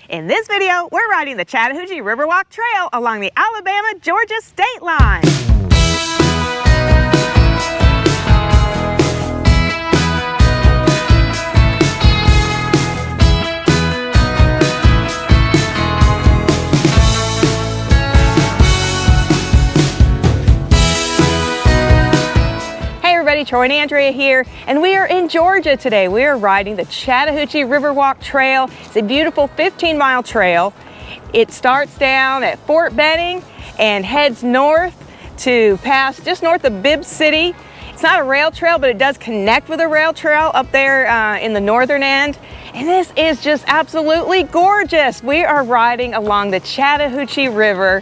In this video, we're riding the Chattahoochee Riverwalk Trail along the Alabama-Georgia state line. Troy and Andrea here, and we are in Georgia today. We are riding the Chattahoochee Riverwalk Trail. It's a beautiful 15-mile trail. It starts down at Fort Benning and heads north to pass just north of Bibb City. It's not a rail trail, but it does connect with a rail trail up there in the northern end. And this is just absolutely gorgeous. We are riding along the Chattahoochee River,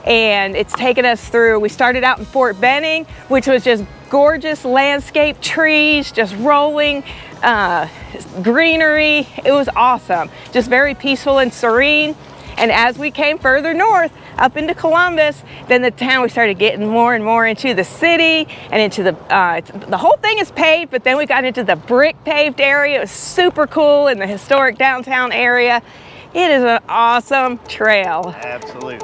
and it's taken us through. We started out in Fort Benning, which was just gorgeous landscape, trees, just rolling greenery. It was awesome, just very peaceful and serene. And as we came further north up into Columbus, then the town, we started getting more and more into the city and into the whole thing is paved, but then we got into the brick paved area. It was super cool in the historic downtown area. It is an awesome trail. Absolutely.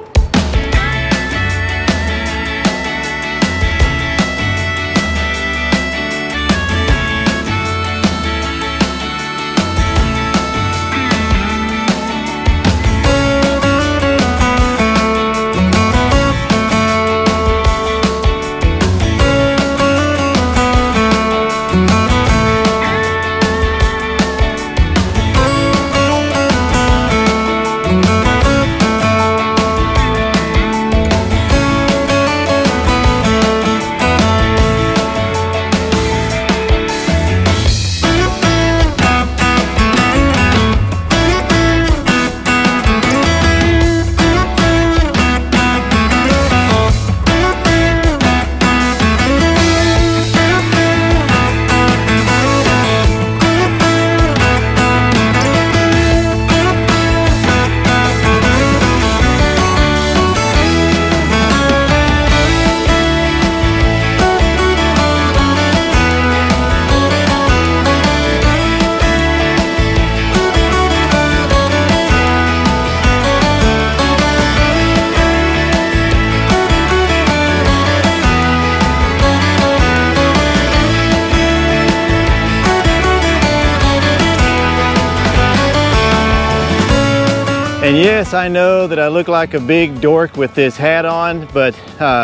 And yes, I know that I look like a big dork with this hat on, but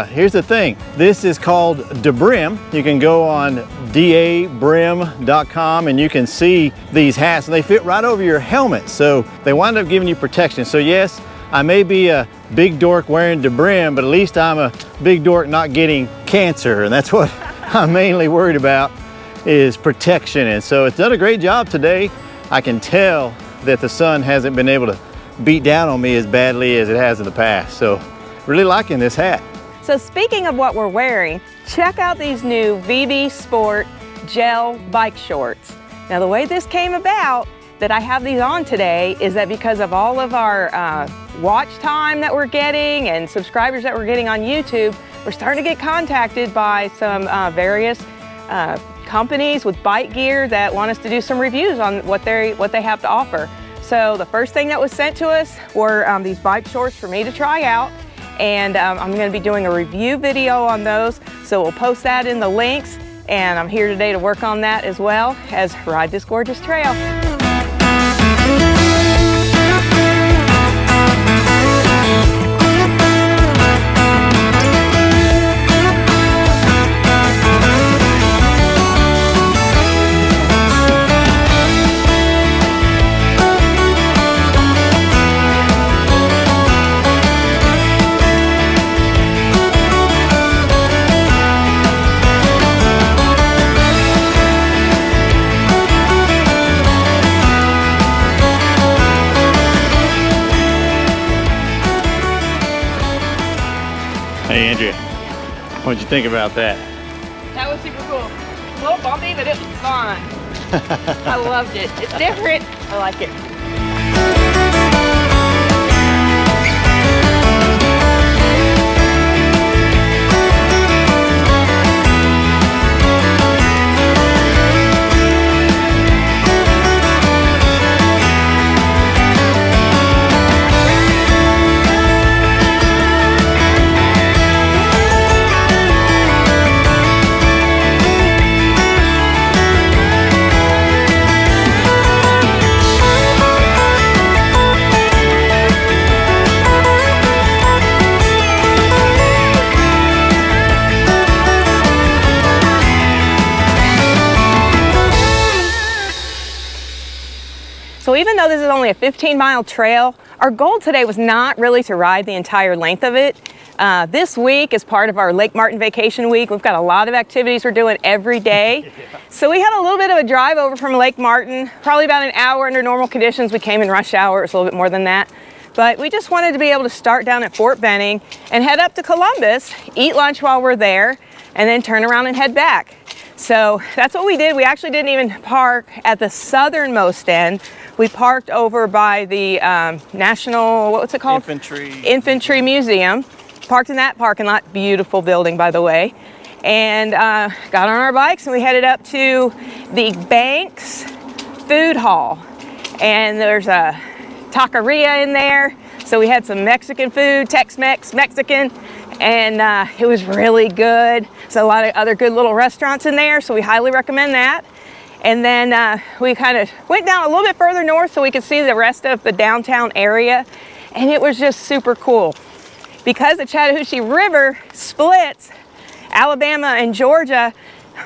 here's the thing. This is called DeBrim. You can go on dabrim.com and you can see these hats, and they fit right over your helmet. So they wind up giving you protection. So yes, I may be a big dork wearing DeBrim, but at least I'm a big dork not getting cancer. And that's what I'm mainly worried about, is protection. And so it's done a great job today. I can tell that the sun hasn't been able to beat down on me as badly as it has in the past. So really liking this hat. So speaking of what we're wearing, check out these new VB Sport gel bike shorts. Now the way this came about, that I have these on today, is that because of all of our watch time that we're getting and subscribers that we're getting on YouTube, we're starting to get contacted by some various companies with bike gear that want us to do some reviews on what they have to offer. So the first thing that was sent to us were these bike shorts for me to try out, and I'm going to be doing a review video on those, so we'll post that in the links, and I'm here today to work on that as well as ride this gorgeous trail. Hey Andrea, what'd you think about that? That was super cool. A little bumpy, but it was fun. I loved it. It's different. I like it. this is only a 15-mile trail, our goal today was not really to ride the entire length of it. This week is part of our Lake Martin vacation week. We've got a lot of activities we're doing every day. So we had a little bit of a drive over from Lake Martin, probably about an hour under normal conditions. We came in rush hour, it was a little bit more than that. But we just wanted to be able to start down at Fort Benning and head up to Columbus, eat lunch while we're there, and then turn around and head back. So that's what we did. We actually didn't even park at the southernmost end. We parked over by the National, what's it called? Infantry Museum. Parked in that parking lot. Beautiful building, by the way. And got on our bikes and we headed up to the Banks Food Hall. And there's a taqueria in there. So we had some Mexican food, Tex-Mex, Mexican, and it was really good. So a lot of other good little restaurants in there, so we highly recommend that. And then we kind of went down a little bit further north so we could see the rest of the downtown area, and it was just super cool. Because the Chattahoochee River splits Alabama and Georgia,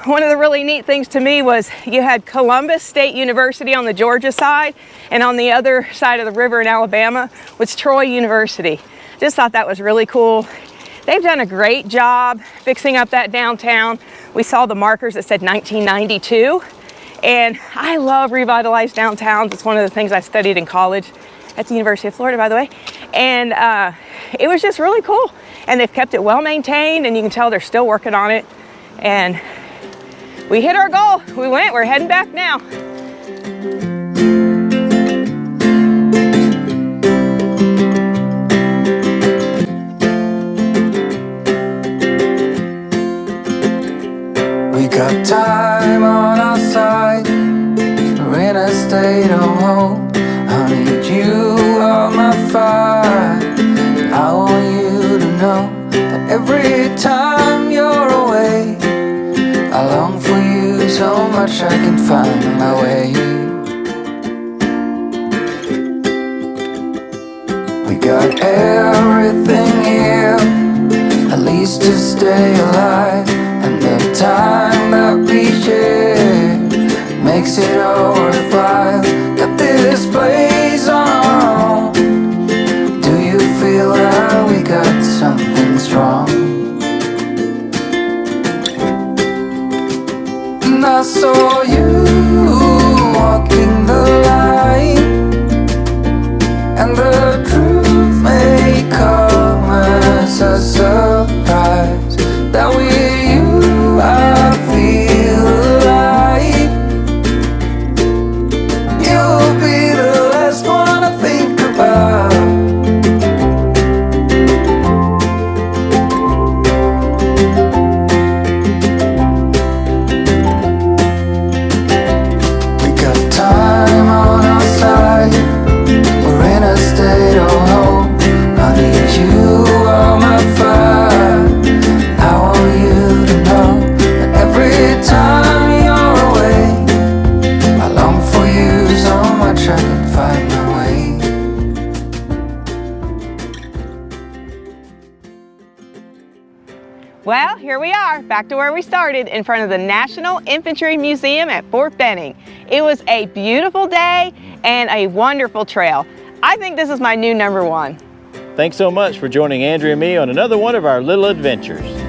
one of the really neat things to me was you had Columbus State University on the Georgia side, and on the other side of the river in Alabama was Troy University. Just thought that was really cool. They've done a great job fixing up that downtown. We saw the markers that said 1992, and I love revitalized downtowns. It's one of the things I studied in college at the University of Florida, by the way, and it was just really cool. And they've kept it well maintained, and you can tell they're still working on it. And we hit our goal. We went, we're heading back now. We got time on our side. We're in a state of hope. I need you on my fire. I want you to know that every time you're away, I long for you so much I can find my way. We got everything here, at least to stay alive. And the time that we share makes it all worthwhile. Got this place on our own. Do you feel like we got something strong? And I saw you walking the line, and the truth may come as a surprise. That with you I feel alive. You'll be the last one I think about. Well, here we are, back to where we started, in front of the National Infantry Museum at Fort Benning. It was a beautiful day and a wonderful trail. I think this is my new #1. Thanks so much for joining Andrea and me on another one of our little adventures.